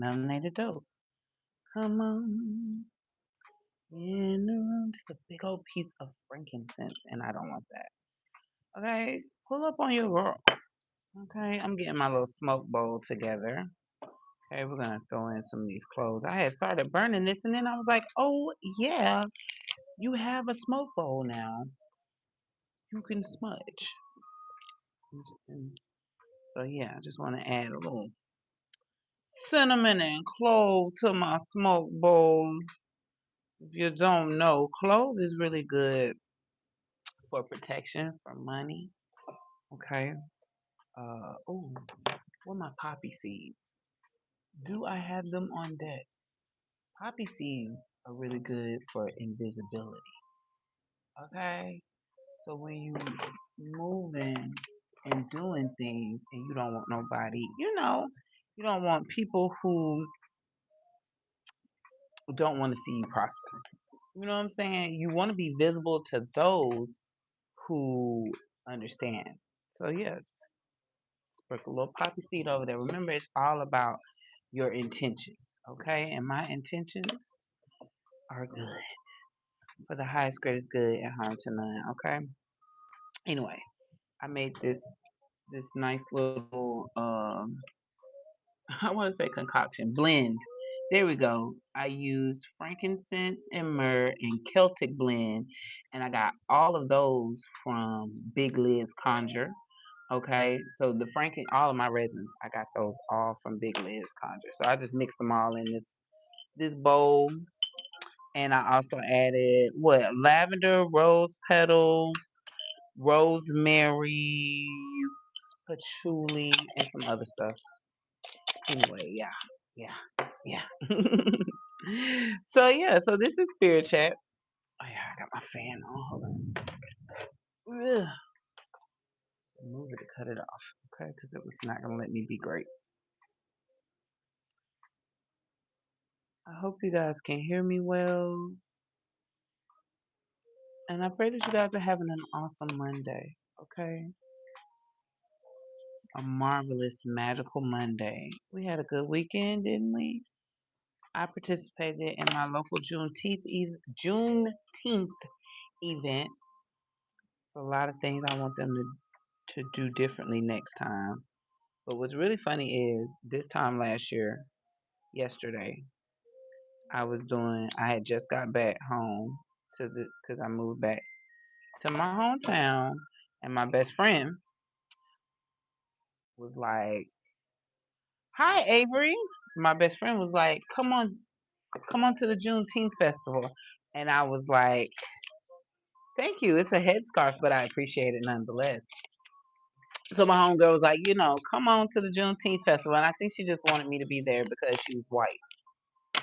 Melanated dope. Come on in the room. Just a big old piece of frankincense, and I don't want that. Okay, pull up on your girl. Okay, I'm getting my little smoke bowl together. Okay, we're gonna throw in some of these cloves. I had started burning this, and then I was like, oh yeah, you have a smoke bowl now. You can smudge. And so yeah, I just want to add a little cinnamon and clove to my smoke bowl. If you don't know, clove is really good for protection from money. Okay. Oh, what my poppy seeds? Do I have them on deck? Poppy seeds are really good for invisibility. Okay. So when you moving and doing things and you don't want nobody, you don't want people who don't want to see you prosper. You know what I'm saying? You want to be visible to those who understand. So yeah, just sprinkle a little poppy seed over there. Remember, it's all about your intentions. Okay, and my intentions are good. For the highest grade is good and harm to none. Okay. Anyway, I made this nice little I want to say concoction blend. There we go. I used frankincense and myrrh and Celtic blend, and I got all of those from Big Liz Conjure. Okay, so all of my resins, I got those all from Big Liz Conjure. So I just mixed them all in this bowl, and I also added what lavender, rose petal, rosemary, patchouli, and some other stuff. Anyway, yeah. So yeah, so this is Spirit Chat. Oh yeah, I got my fan on. Hold on. Ugh. Move it to cut it off, okay? Because it was not gonna let me be great. I hope you guys can hear me well, and I pray that you guys are having an awesome Monday. Okay, a marvelous, magical Monday. We had a good weekend, didn't we? I participated in my local Juneteenth event. A lot of things I want them to do differently next time. But what's really funny is this time last year, yesterday, I had just got back home because I moved back to my hometown, and my best friend was like, "Hi, Avery." My best friend was like, come on to the Juneteenth festival," and I was like, "Thank you. It's a headscarf, but I appreciate it nonetheless." So my homegirl was like, come on to the Juneteenth festival, and I think she just wanted me to be there because she was white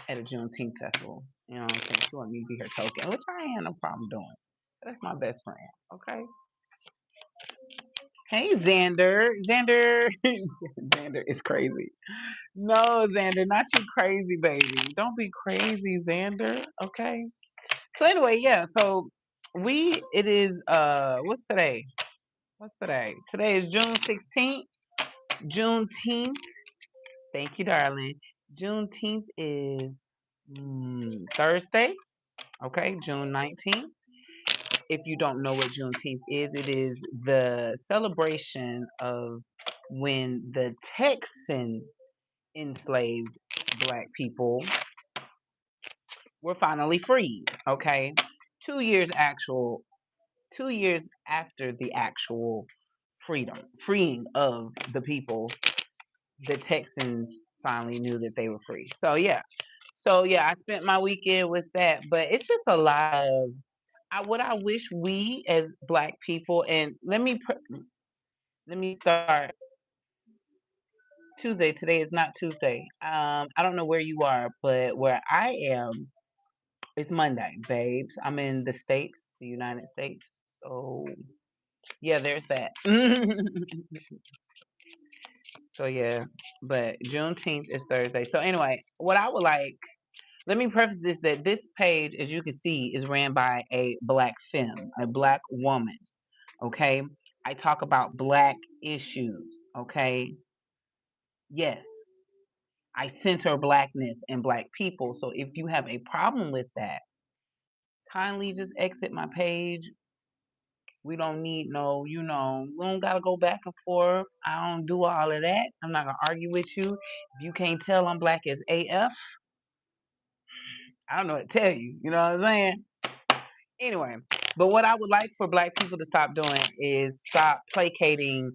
at a Juneteenth festival. You know what I'm saying? She wanted me to be her token, which I ain't had no problem doing. That's my best friend. Okay. Hey, Xander. Xander. Xander is crazy. No, Xander, not you crazy, baby. Don't be crazy, Xander. Okay. So anyway, yeah. So it is what's today? What's today? Today is June 16th. Juneteenth. Thank you, darling. Juneteenth is Thursday. Okay, June 19th. If you don't know what Juneteenth is, it is the celebration of when the Texan enslaved black people were finally freed. Okay, 2 years actual, 2 years after the actual freeing of the people, the Texans finally knew that they were free. So yeah, I spent my weekend with that, but it's just a lot of what I wish we as black people, and let me start Tuesday. Today is not Tuesday. I don't know where you are, but where I am, it's Monday, babes. I'm in the States, the United States. So yeah, there's that. So yeah, but Juneteenth is Thursday. So anyway, what I would like, let me preface this that this page, as you can see, is ran by a black femme, a black woman. Okay, I talk about black issues. Okay, yes, I center blackness and black people. So if you have a problem with that, kindly just exit my page. We don't need no, we don't gotta go back and forth. I don't do all of that. I'm not gonna argue with you. If you can't tell I'm black as AF, I don't know what to tell you. You know what I'm saying? Anyway, but what I would like for black people to stop doing is stop placating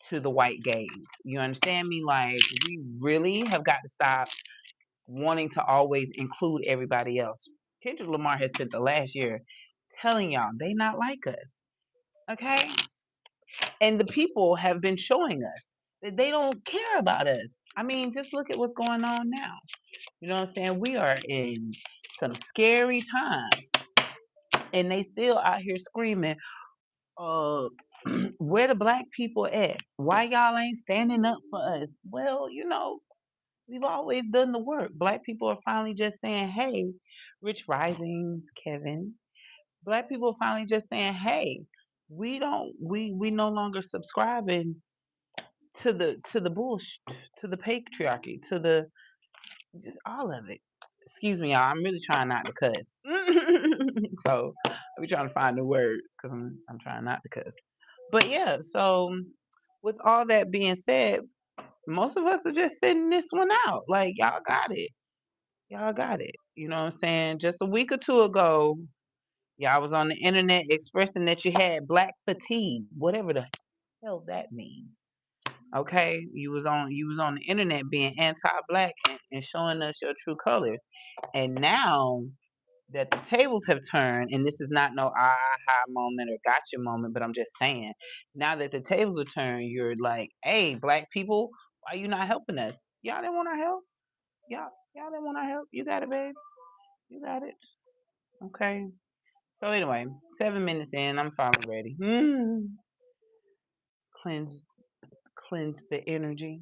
to the white gaze. You understand me? Like, we really have got to stop wanting to always include everybody else. Kendrick Lamar has spent the last year telling y'all they not like us. Okay? And the people have been showing us that they don't care about us. I mean, just look at what's going on now. You know what I'm saying? We are in some scary times, and they still out here screaming, uh, where the black people at? Why y'all ain't standing up for us? Well, we've always done the work. Black people are finally just saying, hey, Rich Risings, Kevin. Black people are finally just saying, hey, we no longer subscribing to the bullshit, to the patriarchy, to the just all of it. Excuse me, y'all. I'm really trying not to cuss. So I'll be trying to find the word because I'm trying not to cuss. But yeah, so with all that being said, most of us are just sitting this one out. Like, y'all got it. Y'all got it. You know what I'm saying? Just a week or two ago, y'all was on the internet expressing that you had black fatigue, whatever the hell that means. Okay, you was on the internet being anti-black and showing us your true colors. And now that the tables have turned, and this is not no aha moment or gotcha moment, but I'm just saying, now that the tables are turned, you're like, hey, black people, why you not helping us? Y'all didn't want our help? Y'all didn't want our help? You got it, babes. You got it. Okay. So anyway, 7 minutes in, I'm finally ready. Cleanse, cleanse the energy.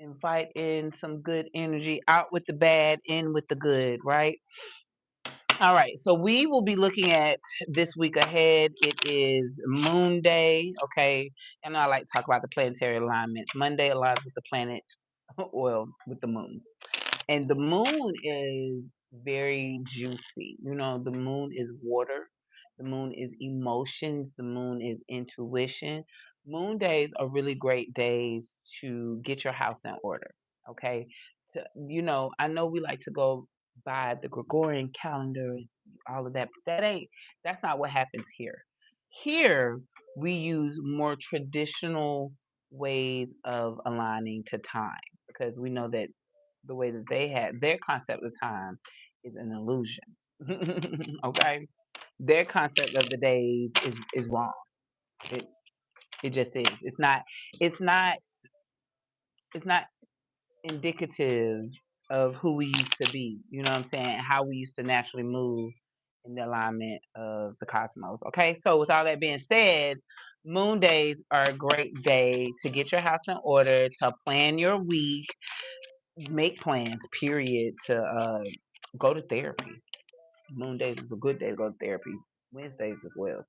Invite in some good energy. Out with the bad, in with the good, right? All right, so we will be looking at this week ahead. It is Moon Day, okay? And I like to talk about the planetary alignment. Monday aligns with the planet, well, with the moon. And the moon is very juicy. The moon is water. The moon is emotions. The moon is intuition. Moon days are really great days to get your house in order. Okay. I know we like to go by the Gregorian calendar and all of that, but that's not what happens here. Here, we use more traditional ways of aligning to time because we know that the way that they had their concept of time is an illusion. Okay, their concept of the days is wrong. It it just is. It's not. It's not. It's not indicative of who we used to be. You know what I'm saying? How we used to naturally move in the alignment of the cosmos. Okay, so with all that being said, moon days are a great day to get your house in order, to plan your week, make plans, period, to go to therapy. Moon days is a good day to go to therapy. Wednesdays as well,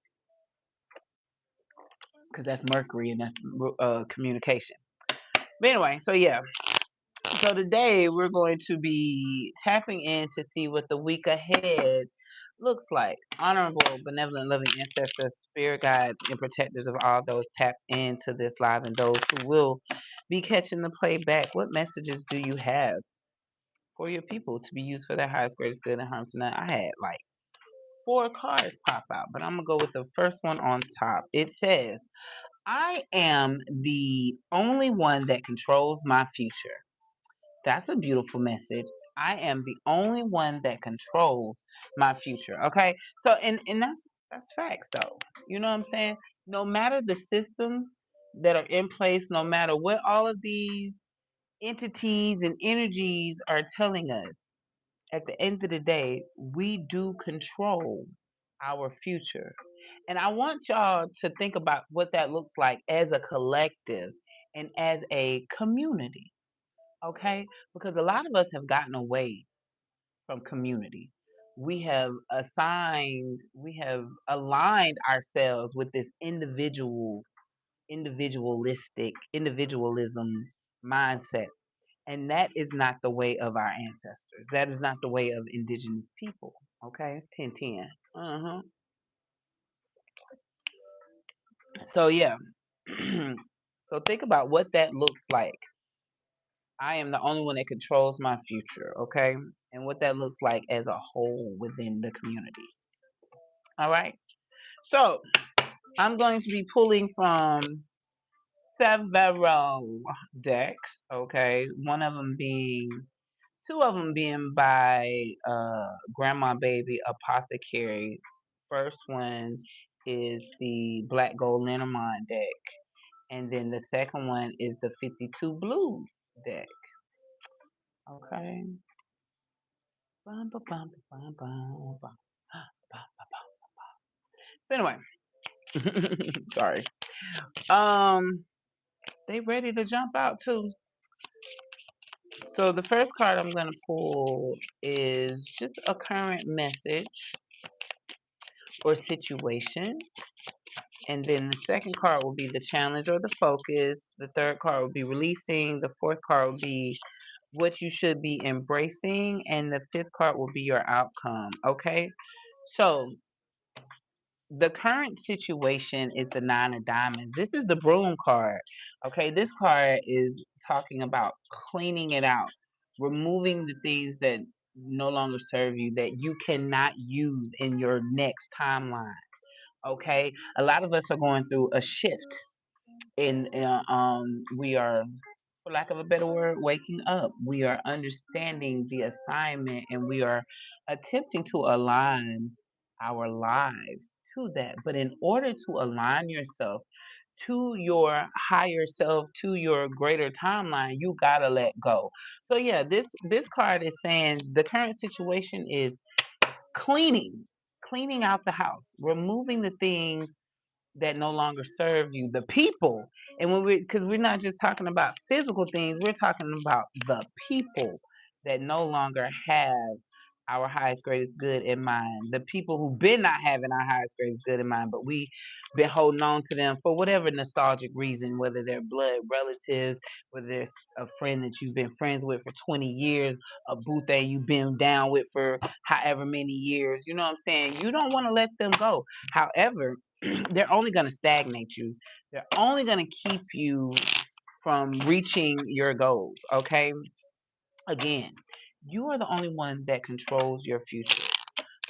because that's Mercury and that's communication. But anyway, so yeah. So today we're going to be tapping in to see what the week ahead looks like. Honorable, benevolent, loving ancestors, spirit guides, and protectors of all those tapped into this live and those who will be catching the playback. What messages do you have for your people to be used for their highest, greatest good and harm to none? I had like 4 cards pop out, but I'm gonna go with the first one on top. It says, I am the only one that controls my future. That's a beautiful message. I am the only one that controls my future. Okay. So and that's facts though. You know what I'm saying? No matter the systems that are in place, no matter what all of these entities and energies are telling us, at the end of the day, we do control our future. And I want y'all to think about what that looks like as a collective and as a community, okay? Because a lot of us have gotten away from community. We have aligned ourselves with this individualistic, individualism mindset. And that is not the way of our ancestors. That is not the way of indigenous people. Okay, 1010. Uh-huh. So yeah. So think about what that looks like. I am the only one that controls my future, okay? And what that looks like as a whole within the community. All right. So I'm going to be pulling from several decks, okay? Two of them being by Grandma Baby Apothecary. First one is the Black Gold Lenormand deck, and then the second one is the 52 Blues deck. Okay. Bum, ba, bum, ba, bum, bum, bum, bum, So anyway, sorry. Um, they ready to jump out too. So the first card I'm gonna pull is just a current message or situation. And then the second card will be the challenge or the focus. The third card will be releasing. The fourth card will be what you should be embracing. And the fifth card will be your outcome. Okay. So the current situation is the Nine of Diamonds. This is the Broom card. Okay. This card is talking about cleaning it out, removing the things that no longer serve you, that you cannot use in your next timeline. Okay, a lot of us are going through a shift, and we are, for lack of a better word, waking up. We are understanding the assignment, and we are attempting to align our lives to that. But in order to align yourself to your higher self, to your greater timeline, you gotta let go. So yeah, this card is saying the current situation is cleaning, cleaning out the house, removing the things that no longer serve you, the people. And because we're not just talking about physical things, we're talking about the people that no longer have our highest greatest good in mind. The people who've been not having our highest greatest good in mind, but we been holding on to them for whatever nostalgic reason, whether they're blood relatives, whether there's a friend that you've been friends with for 20 years, a boo thing you've been down with for however many years. You know what I'm saying? You don't want to let them go. However, they're only going to stagnate you. They're only going to keep you from reaching your goals. Okay. Again, you are the only one that controls your future.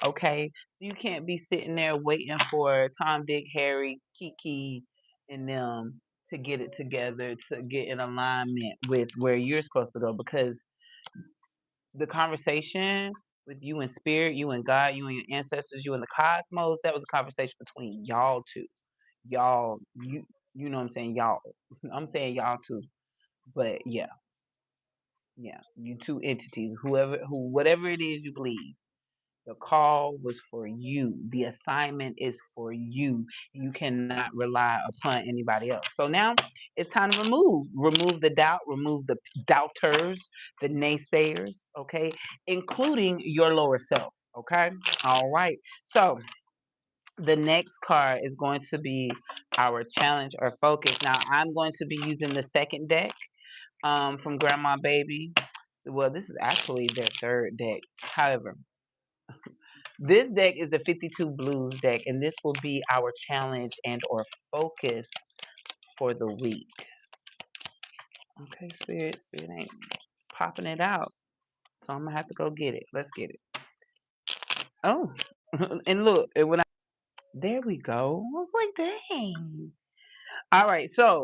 Okay. You can't be sitting there waiting for Tom, Dick, Harry, Kiki, and them to get it together, to get in alignment with where you're supposed to go, because the conversation with you and spirit, you and God, you and your ancestors, you and the cosmos, that was a conversation between y'all two. Y'all, you know what I'm saying? Y'all. I'm saying y'all too. But yeah, yeah. You two entities, whatever it is you believe. The call was for you. The assignment is for you. You cannot rely upon anybody else. So now it's time to remove the doubt, remove the doubters, the naysayers, okay, including your lower self. Okay. All right. So the next card is going to be our challenge or focus. Now I'm going to be using the second deck from Grandma Baby. Well, this is actually their third deck. However, this deck is the 52 Blues deck, and this will be our challenge and or focus for the week. Okay, Spirit ain't popping it out, so I'm gonna have to go get it. Let's get it. Oh, and look, there we go. I was like, dang. All right, so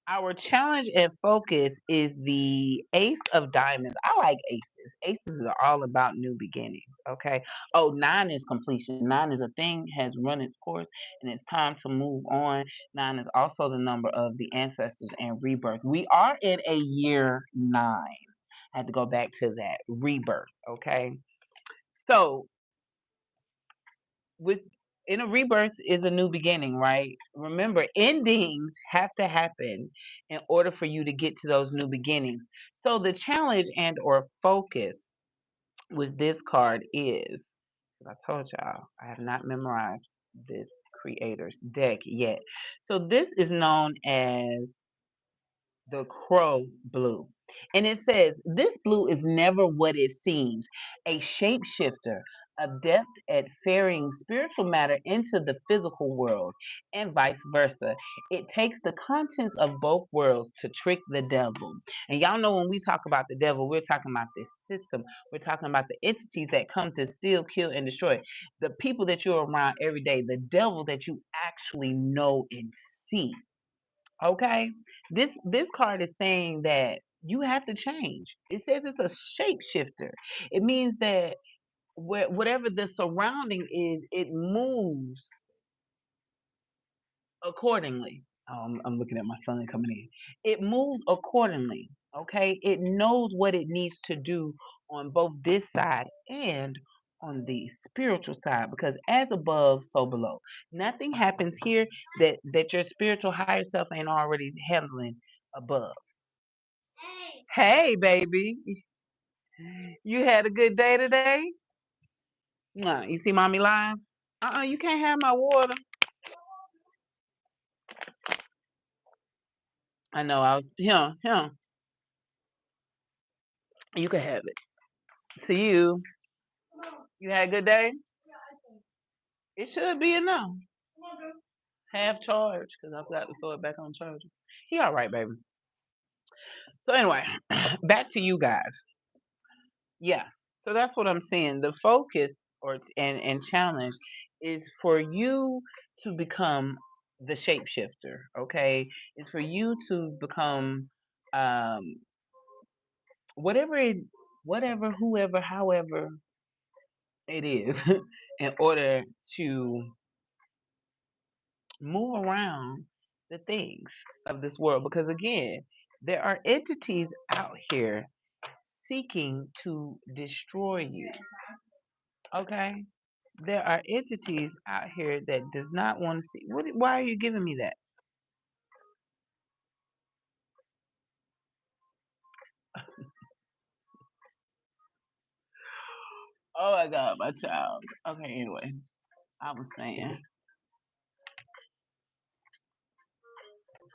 our challenge and focus is the Ace of Diamonds. I like aces. Aces are all about new beginnings. Okay. Oh, nine is completion. Nine is a thing has run its course and it's time to move on. Nine is also the number of the ancestors and rebirth. We are in a year nine. I had to go back to that rebirth. Okay. So with in a rebirth is a new beginning, right? Remember, endings have to happen in order for you to get to those new beginnings. So the challenge and or focus with this card is, I told y'all I have not memorized this creator's deck yet. So this is known as the crow blue. And it says, this blue is never what it seems, a shapeshifter, adept at ferrying spiritual matter into the physical world, and vice versa. It takes the contents of both worlds to trick the devil. And y'all know when we talk about the devil, we're talking about this system. We're talking about the entities that come to steal, kill, and destroy. The people that you're around every day, the devil that you actually know and see. Okay, this card is saying that you have to change. It says it's a shapeshifter. It means that whatever the surrounding is, it moves accordingly. I'm looking at my son coming in. It moves accordingly. Okay, it knows what it needs to do on both this side and on the spiritual side, because as above, so below. Nothing happens here that your spiritual higher self ain't already handling above. Hey, baby, you had a good day today? You see mommy live? You can't have my water. I know. I was him. You can have it. See you. You had a good day? It should be enough. Half charge, because I've got to throw it back on charger. He all right, baby. So anyway, back to you guys. Yeah. So that's what I'm saying. The focus and challenge is for you to become the shapeshifter. Okay, it's for you to become um whatever it, whatever, whoever, however it is, in order to move around the things of this world. Because again, there are entities out here seeking to destroy you. Okay? There are entities out here that does not want to see. Why are you giving me that? Oh my God, my child. Okay, anyway, I was saying,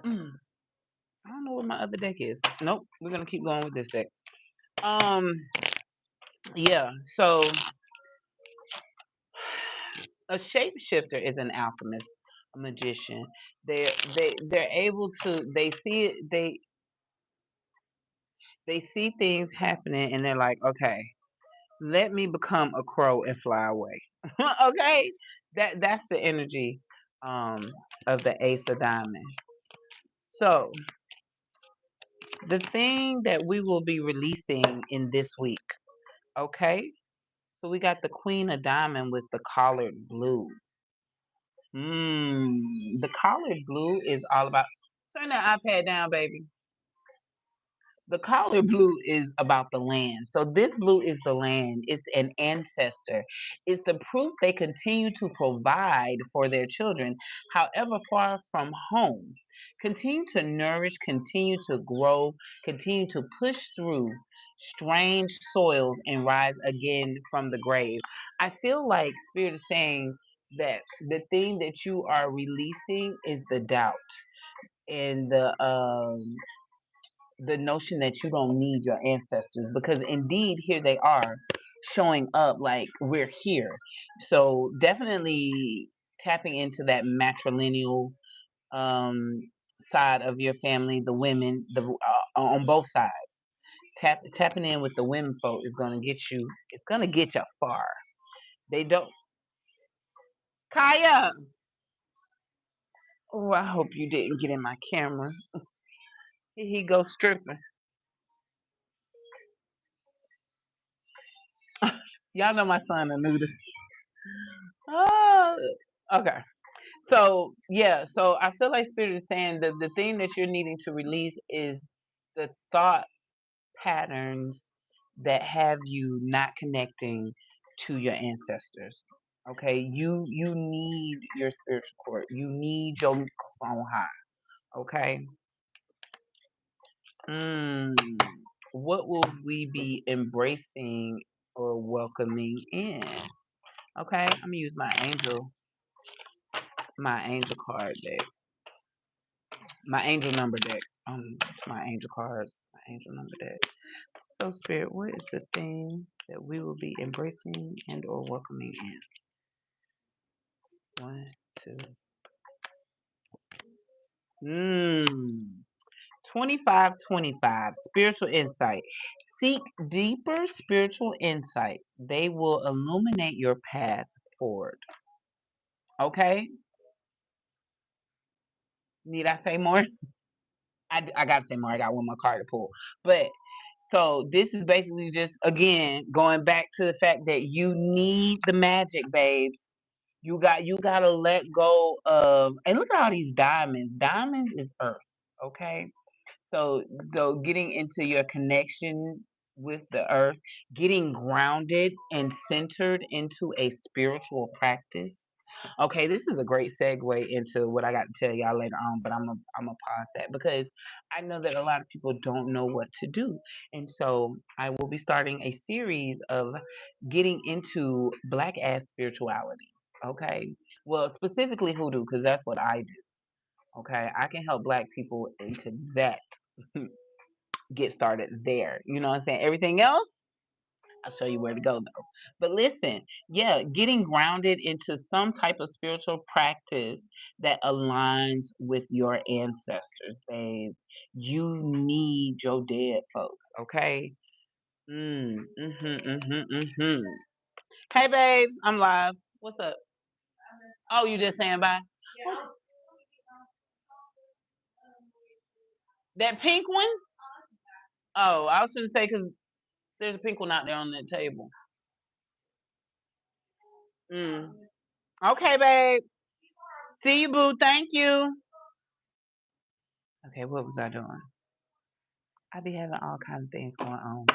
mm, I don't know what my other deck is. Nope, we're gonna keep going with this deck. Um, yeah. So a shapeshifter is an alchemist, a magician. They're able to. They see it. They see things happening, and they're like, okay, let me become a crow and fly away. Okay, that's the energy um of the Ace of Diamonds. So the thing that we will be releasing in this week. Okay, so we got the Queen of Diamond with the collared blue. The collared blue is all about. Turn that iPad down, baby. The color blue is about the land. So this blue is the land. It's an ancestor. It's the proof they continue to provide for their children, however far from home. Continue to nourish, continue to grow, continue to push through strange soils and rise again from the grave. I feel like Spirit is saying that the thing that you are releasing is the doubt and the notion that you don't need your ancestors, because indeed here they are showing up like we're here. So definitely tapping into that matrilineal um side of your family, the women, the on both sides. Tapping in with the women folk is going to get you, it's going to get you far. They don't. Kaya, oh, I hope you didn't get in my camera. Here he goes stripping. Y'all know my son a nudist. Oh, okay. So yeah, so I feel like Spirit is saying that the thing that you're needing to release is the thought patterns that have you not connecting to your ancestors. Okay, you need your spiritual core. You need your microphone high. Okay. Mm, what will we be embracing or welcoming in? Okay, I'm gonna use my angel card deck, my angel number deck. to my angel cards, my angel number deck. So, Spirit, what is the thing that we will be embracing and or welcoming in? 1, 2. 2525. Spiritual insight. Seek deeper spiritual insight. They will illuminate your path forward. Okay? Need I say more? I got to say more. I got one more card to pull. But so this is basically just, again, going back to the fact that you need the magic, babes. You gotta let go of, and look at all these diamonds. Diamonds is earth, okay? So getting into your connection with the earth, getting grounded and centered into a spiritual practice. Okay, this is a great segue into what I got to tell y'all later on, but I'm gonna pause that because I know that a lot of people don't know what to do. And so I will be starting a series of getting into black ass spirituality. Okay. Well, specifically hoodoo, because that's what I do. Okay. I can help black people into that, get started there. You know what I'm saying? Everything else, I'll show you where to go though. But listen, yeah, getting grounded into some type of spiritual practice that aligns with your ancestors, babe. You need your dead folks, okay? Mm. Hey, babes, I'm live. What's up? Oh, you just saying bye? That pink one? Oh, I was going to say because there's a pink one out there on that table. Mm. Okay, babe. See you, boo. Thank you. Okay, what was I doing? I be having all kinds of things going on.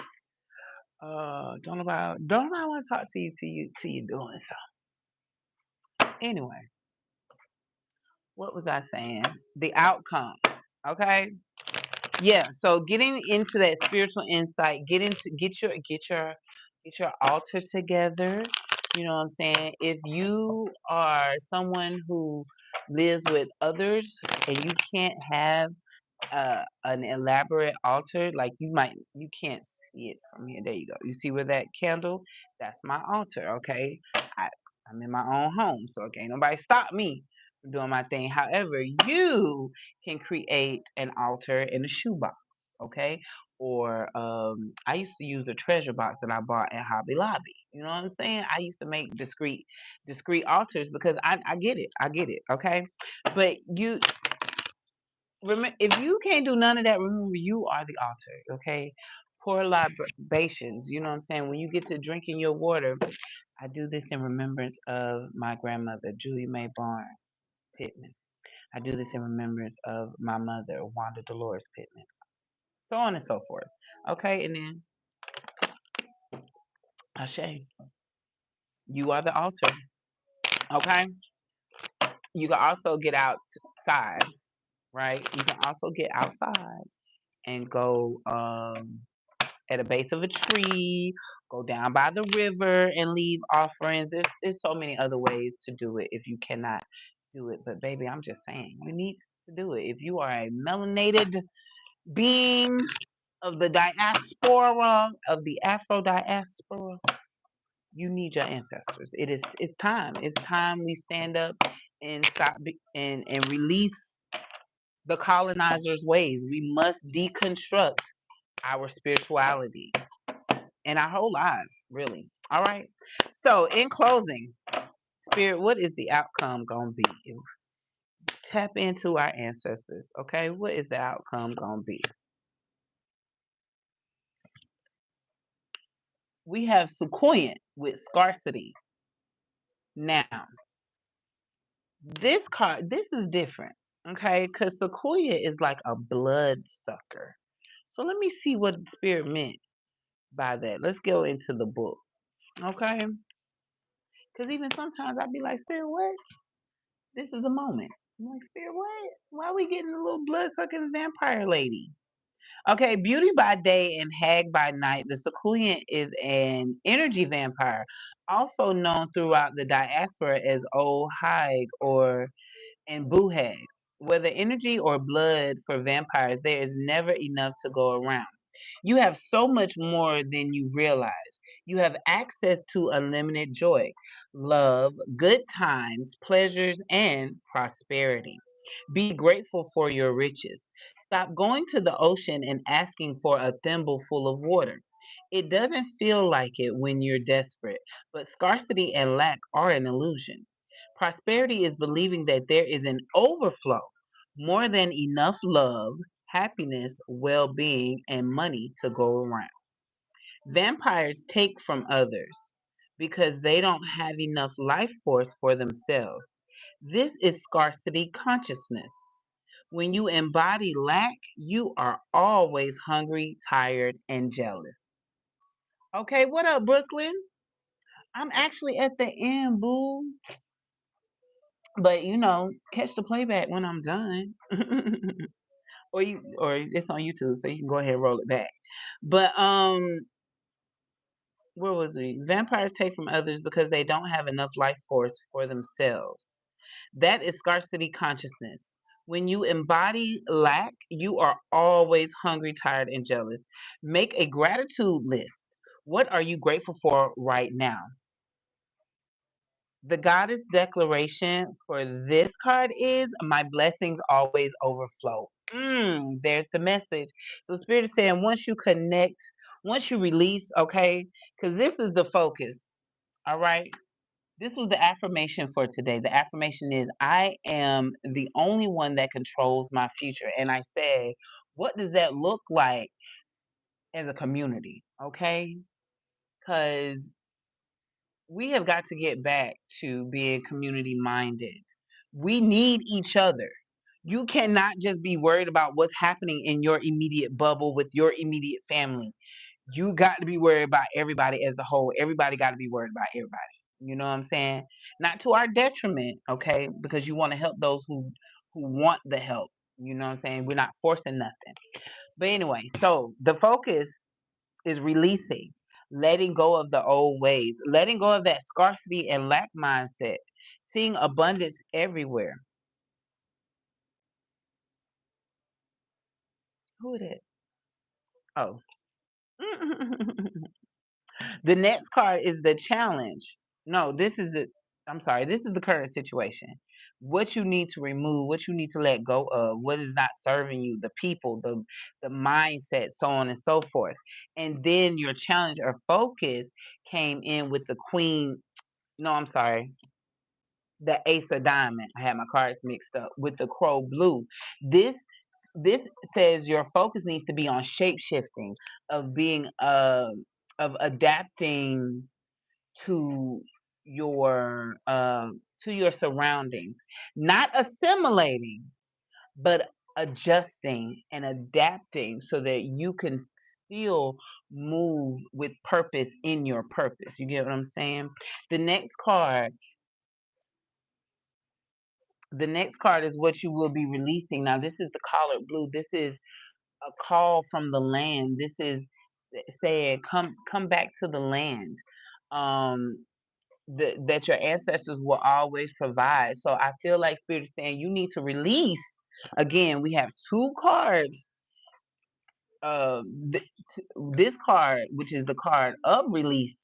Don't nobody want to talk to you till you doing so. Anyway, what was I saying? The outcome. Okay. Yeah. So getting into that spiritual insight, get your altar together. You know what I'm saying? If you are someone who lives with others and you can't have an elaborate altar, like you can't see it from here. There you go. You see where that candle? That's my altar. Okay, I'm in my own home, so okay, nobody stop me from doing my thing. However, you can create an altar in a shoebox. Okay, or I used to use a treasure box that I bought at Hobby Lobby. You know what I'm saying? I used to make discrete altars because I get it. I get it. Okay, but remember, if you can't do none of that, remember you are the altar, okay? Pour libations, you know what I'm saying? When you get to drinking your water, I do this in remembrance of my grandmother, Julia Mae Barnes Pittman. I do this in remembrance of my mother, Wanda Dolores Pittman. So on and so forth. Okay, and then Ashe, you are the altar. Okay? You can also get outside, right? You can also get outside and go at a base of a tree, go down by the river and leave offerings. There's so many other ways to do it if you cannot do it. But baby, I'm just saying, you need to do it. If you are a melanated being of the diaspora, of the Afro diaspora, you need your ancestors. It's time. It's time we stand up and and release the colonizers' ways. We must deconstruct our spirituality and our whole lives, really. All right. So, in closing, Spirit, what is the outcome going to be? Tap into our ancestors, okay? What is the outcome going to be? We have 𝒓𝒐𝒎𝒆 with scarcity. Now, this card, this is different, okay? Because 𝒓𝒐𝒎𝒆 is like a blood sucker. So, let me see what Spirit meant by that. Let's go into the book, okay? Because even sometimes I'd be like, Spirit, what? This is a moment. I'm like, Spirit, what? Why are we getting a little blood sucking vampire lady? Okay, beauty by day and hag by night. The 𝒓𝒐𝒎𝒆 is an energy vampire, also known throughout the diaspora as old hag or and boo hag. Whether energy or blood for vampires, there is never enough to go around. You have so much more than you realize. You have access to unlimited joy, love, good times, pleasures, and prosperity. Be grateful for your riches. Stop going to the ocean and asking for a thimble full of water. It doesn't feel like it when you're desperate, but scarcity and lack are an illusion. Prosperity is believing that there is an overflow, more than enough love, happiness, well being, and money to go around. Vampires take from others because they don't have enough life force for themselves. This is scarcity consciousness. When you embody lack, you are always hungry, tired, and jealous. Okay, what up, Brooklyn? I'm actually at the end, boo. But catch the playback when I'm done. or it's on YouTube, so you can go ahead and roll it back. But where was we? Vampires take from others because they don't have enough life force for themselves. That is scarcity consciousness. When you embody lack, you are always hungry, tired, and jealous. Make a gratitude list. What are you grateful for right now? The goddess declaration for this card is my blessings always overflow. There's the message. So Spirit is saying once you connect, once you release, okay, because this is the focus. All right. This was the affirmation for today. The affirmation is I am the only one that controls my future. And I said, what does that look like as a community? Okay. Because we have got to get back to being community minded. We need each other. You cannot just be worried about what's happening in your immediate bubble with your immediate family. You got to be worried about everybody as a whole. Everybody got to be worried about everybody. You know what I'm saying? Not to our detriment, okay? Because you want to help those who want the help. You know what I'm saying? We're not forcing nothing. But anyway, so the focus is releasing, letting go of the old ways, letting go of that scarcity and lack mindset, seeing abundance everywhere. Who is it? Oh. The next card is the challenge. No, I'm sorry, this is the current situation. What you need to remove, what you need to let go of, what is not serving you, the people, the mindset, so on and so forth. And then your challenge or focus came in with the queen. No, I'm sorry, the ace of diamond. I had my cards mixed up with the crow blue. This this says your focus needs to be on shape shifting, of being of adapting to your surroundings, not assimilating, but adjusting and adapting so that you can still move with purpose in your purpose. You get what I'm saying? The next card The next card is what you will be releasing. Now, this is the collared blue. This is a call from the land. This is saying, come back to the land. Um, that your ancestors will always provide. So I feel like Spirit is saying you need to release. Again, we have two cards. Uh, th- this card, which is the card of release,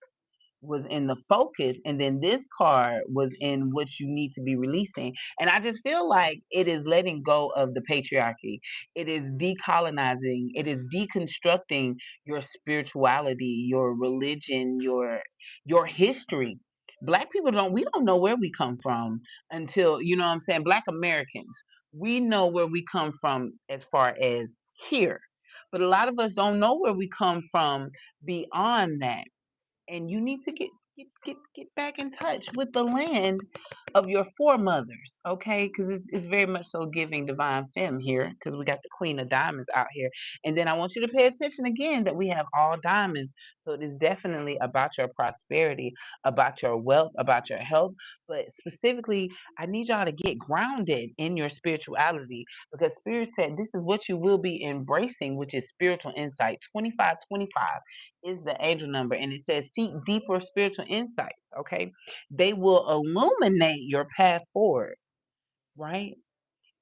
was in the focus, and then this card was in what you need to be releasing. And I just feel like it is letting go of the patriarchy. It is decolonizing, it is deconstructing your spirituality, your religion, your history. Black people don't know where we come from until, you know what I'm saying, Black Americans, we know where we come from as far as here, but a lot of us don't know where we come from beyond that. And you need to get back in touch with the land of your foremothers, okay? Because it's very much so giving divine femme here, because we got the Queen of Diamonds out here. And then I want you to pay attention again that we have all diamonds. So it is definitely about your prosperity, about your wealth, about your health. But specifically, I need y'all to get grounded in your spirituality, because Spirit said this is what you will be embracing, which is spiritual insight. 2525 is the angel number, and it says seek deeper spiritual insight. Okay, they will illuminate your path forward, right?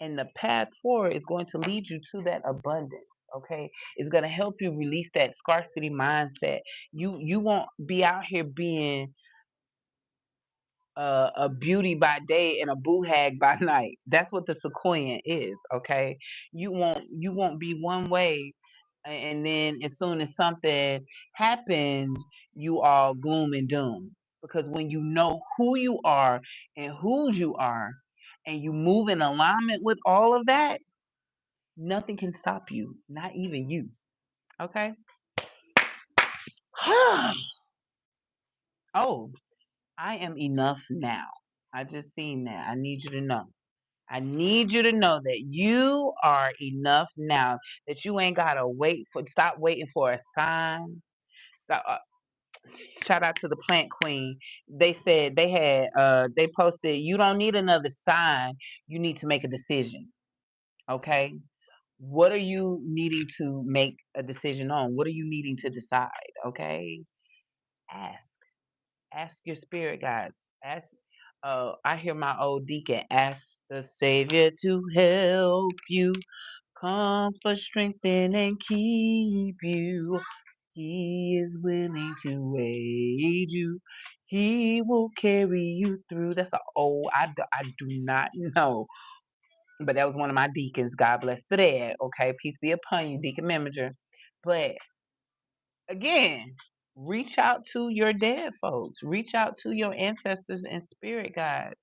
And the path forward is going to lead you to that abundance. Okay, it's going to help you release that scarcity mindset. You won't be out here being a beauty by day and a boo hag by night. That's what the sequoia is. Okay, you won't be one way, and then as soon as something happens, you all gloom and doom. Because when you know who you are and whose you are, and you move in alignment with all of that, nothing can stop you, not even you. Okay. Oh, I am enough now. I just seen that. I need you to know. I need you to know that you are enough now. That you ain't gotta stop waiting for a sign. Stop, shout out to the plant queen. They said they posted, you don't need another sign. You need to make a decision. Okay. What are you needing to make a decision on? What are you needing to decide? Okay. Ask. Ask your spirit guides. Ask. I hear my old deacon, ask the Savior to help you, comfort, strengthen, and keep you. He is willing to aid you. He will carry you through. That's a old. I do not know, but that was one of my deacons. God bless the dead. Okay, peace be upon you, Deacon Memager. But again, reach out to your dead folks. Reach out to your ancestors and spirit guides.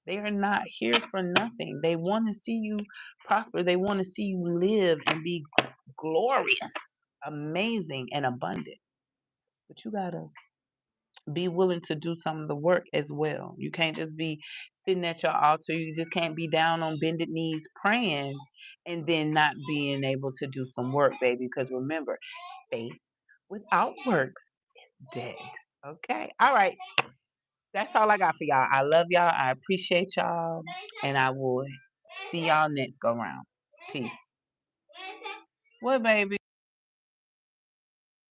They are not here for nothing. They want to see you prosper. They want to see you live and be glorious, amazing, and abundant. But you gotta be willing to do some of the work as well. You can't just be sitting at your altar. You just can't be down on bended knees praying and then not being able to do some work, baby. Because remember, faith without works dead. Okay. All right. That's all I got for y'all. I love y'all. I appreciate y'all. And I will see y'all next go round. Peace. What, baby?